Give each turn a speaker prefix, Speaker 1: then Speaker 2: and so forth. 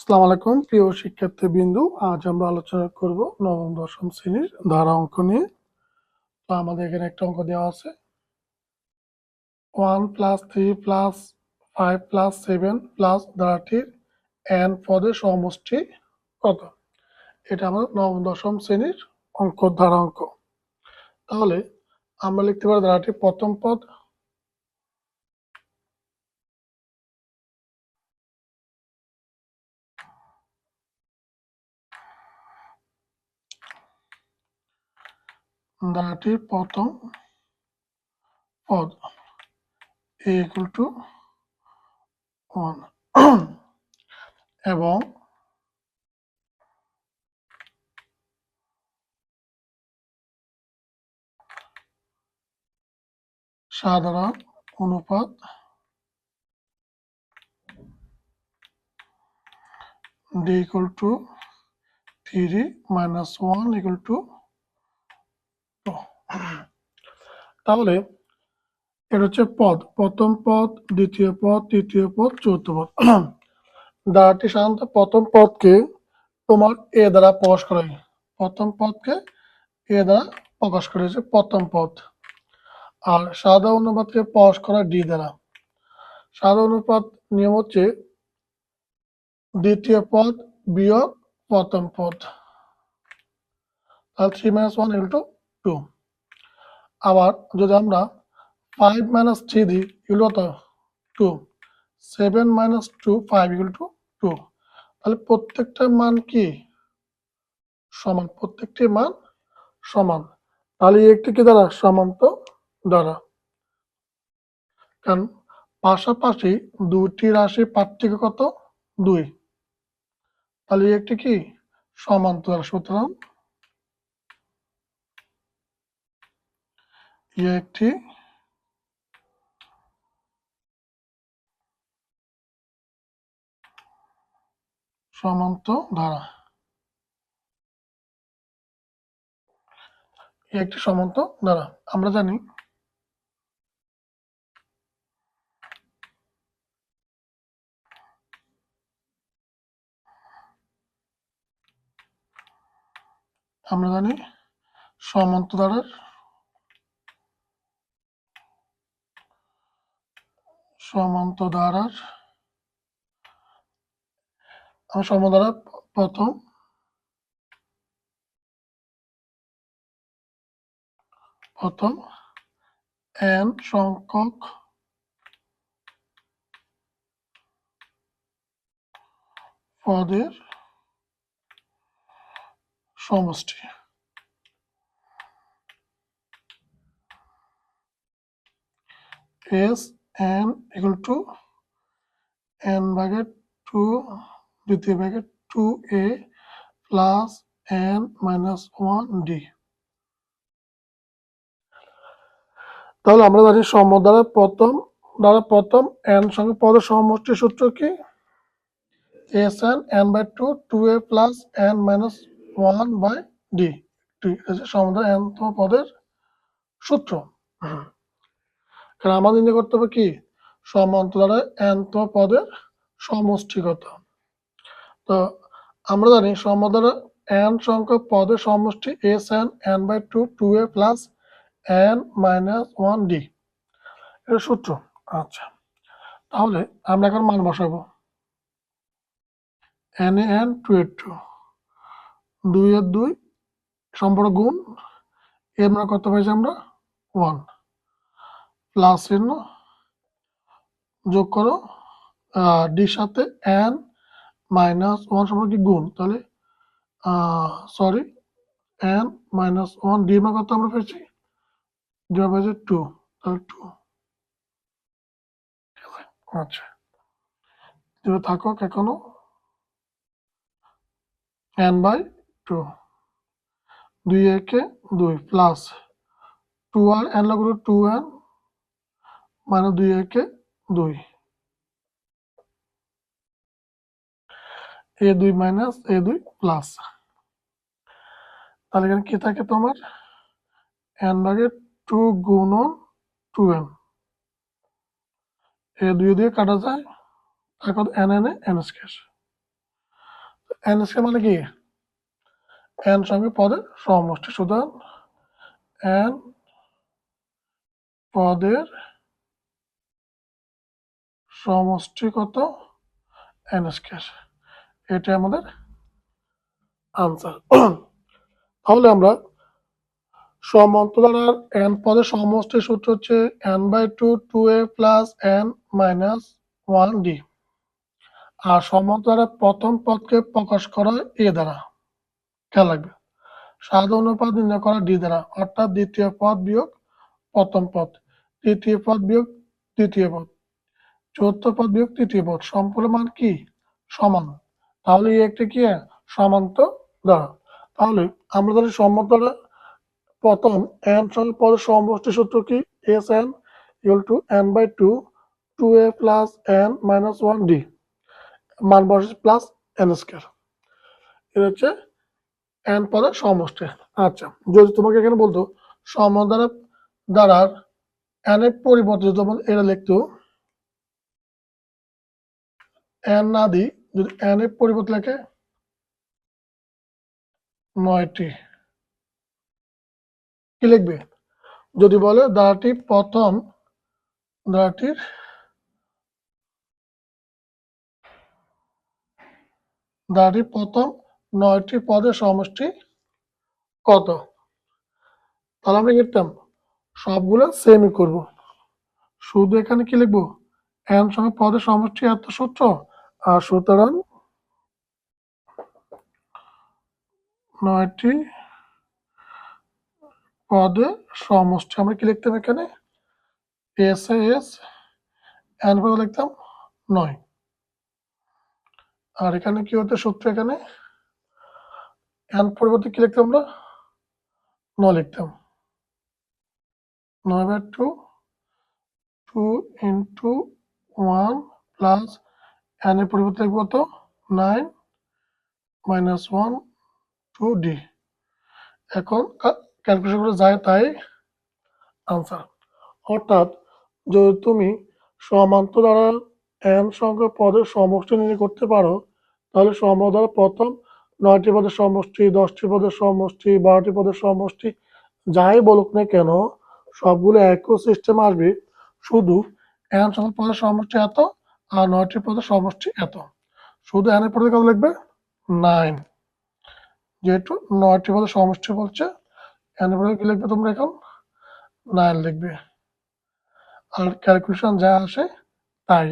Speaker 1: আসসালামু আলাইকুম প্রিয় শিক্ষার্থীবৃন্দু, আজ আমরা আলোচনা করব নবম দশম শ্রেণীর ধারা অঙ্ক নিয়ে। তো আমাদের এখানে একটা অঙ্ক দেওয়া আছে 1 + 3 + 5 + 7 প্লাস ধারাটির n পদের সমষ্টি কত? এটা আমাদের নবম দশম শ্রেণীর ধারা অঙ্ক। তাহলে আমরা লিখতে পারি ধারাটির প্রথম পদ, ধারাটির প্রথম পদ a = 1 এবং সাধারণ অনুপাত d = 3 - 1 = 2। তাহলে এটা হচ্ছে পদ, প্রথম পদ, দ্বিতীয় পদ, তৃতীয় পদ, চতুর্থ পদ। ধারাটি সাধারণত প্রথম পদকে তোমার এ দ্বারা প্রকাশ করা হয়। প্রথম পদকে এ দ্বারা প্রকাশ করা হয়েছে প্রথম পদ, আর সাধারণ অনুপাতকে প্রকাশ করা ডি দ্বারা। সাধারণ অনুপাত নিয়ম হচ্ছে দ্বিতীয় পদ বিয়োগ প্রথম পদ, তাহলে 3 - 1 = 2। আবার যদি আমরা 5 - 3 দিই এগুলো কত? 2। 7 - 2 5 = 2। তাহলে প্রত্যেকটা মান কি সমান, প্রত্যেকটি মান সমান। তাহলে একটি কি দ্বারা সমান্ত দ্বারা, কারণ পাশাপাশি দুটি রাশির পার্থক্য কত? 2। তাহলে একটি কি সমান্ত দ্বারা, সুতরাং একটি সমান্ত ধারা, একটি সমান্ত ধারা। আমরা জানি সমান্ত ধারার সমান্ত ধারার প্রথম n সংখ্যক পদের সমষ্টি। Sn = n/2 দ্বিতীয় ভাগের 2a প্লাস n - 1d। তাহলে আমরা জানি সমদ্বারা প্রথম n সংখ্যক পদের সমষ্টির সূত্র কি? Sn n/2 2a plus n - 1/d। সমদ্বারা n তম পদের সূত্র। কারণ আমাদের নির্ণয় করতে হবে কি সমান্তরালে n তম পদের সমষ্টি কত। তো আমরা জানি সমান্তরালে n সংখ্যক পদের সমষ্টি Sn n/2 2a plus n - 1d, এটা সূত্র। আচ্ছা, তাহলে আমরা এখন মান বসাবো। n এ n 2 এর 2 2 এর 2 সম্পর্ক গুণ, এর মান কত পাইছি আমরা? 1 প্লাস চিহ্ন যোগ করো ডির সাথে n - 1 সম্পর্কে গুণ, তাহলে সরি n - 1 ডি মান কত আমরা পেয়েছি? ডি পেয়েছি 2, তাহলে 2। আচ্ছা, এবার থাকুক এখনো n/2 2 একে 2 প্লাস 2 আর n লাগলো 2n মানে 2 একে 2 a2 মাইনাস a2 প্লাস। তাহলে এখানে কি থাকে তোমার? n/2 গুণন 2n, এ 2 দিয়ে কাটা যায়, তারপর n n n square N square মানে কি এন সঙ্গে পদের সমষ্টি, সুতরাং এন পদের সমষ্টি কত এন স্কয়ার, এটা আমাদের আনসার। তাহলে আমরা সমান্তরাল এন পদের সমষ্টির সূত্র হচ্ছে n/2 2a plus n minus 1d, আর সমান্তরালের প্রথম পদকে প্রকাশ করা এ দ্বারা, খেয়াল রাখবে, সাধারণ অনুপাত নির্ণয় করা ডি দ্বারা, অর্থাৎ দ্বিতীয় পদ বিয়োগ প্রথম পদ, তৃতীয় পদ বিয়োগ দ্বিতীয় পদ, চতুর্থ পদ বিয়োগ তৃতীয় পদ, সম্পূর্ণ মান কি সমান, তাহলে এই একটা কি সমান্তরাল। তাহলে আমরা জানি সমান্তরাল প্রথম n সঙ্গে পদের সমষ্টি সূত্র কি Sn equal to n/2 2a plus n minus 1d, মান বসে প্লাস n স্কয়ার, এটা হচ্ছে n পদের সমষ্টি। আচ্ছা, যদি তোমাকে এখানে বলতো সমান্তরাল দ্বারা n এর পরিবর্তে যেমন এটা লিখতো n না দিই, যদি n এর পরিবর্তে লেখে 9টি, কি লিখবে? যদি বলে ধারাটির প্রথম 9টি পদের সমষ্টি কত, তাহলে আমরা লিখতাম সবগুলো সেমই করব, শুধু এখানে কি লিখবো n সঙ্গে পদের সমষ্টি এত সূত্র, আর সুতরাং 9টি পদের সমষ্টি আমরা কি লিখতাম এখানে s n পদ লিখতাম 9, আর এখানে কি হতো সূত্র, এখানে n পরিবর্তে কি লিখতাম আমরা 9 লিখতাম, 9/2 2 into 1 প্লাস n এর পরিবর্তে লিখবো তো 9 minus 1 2d, এখন ক্যালকুলেশন করে যায় তাই আনসার। অর্থাৎ যদি তুমি সমান্তরাল n সংখ্যক পদের সমষ্টি নির্ণয় করতে পারো, তাহলে সমান্তরাল প্রথম 9টি পদের সমষ্টি, 10টি পদের সমষ্টি, 12টি পদের সমষ্টি, যাই বলুক না কেন সবগুলো একই সিস্টেম আসবে, শুধু n সংখ্যক পদের সমষ্টি এত আর 9টি পদের সমষ্টি এত, শুধু n এর পরে কত লিখবে 9, যেহেতু 9টি পদের সমষ্টি বলছে n এর পরে কি লিখবে তোমরা এখন 9 লিখবে, আর ক্যালকুলেশন যা আসে তাই।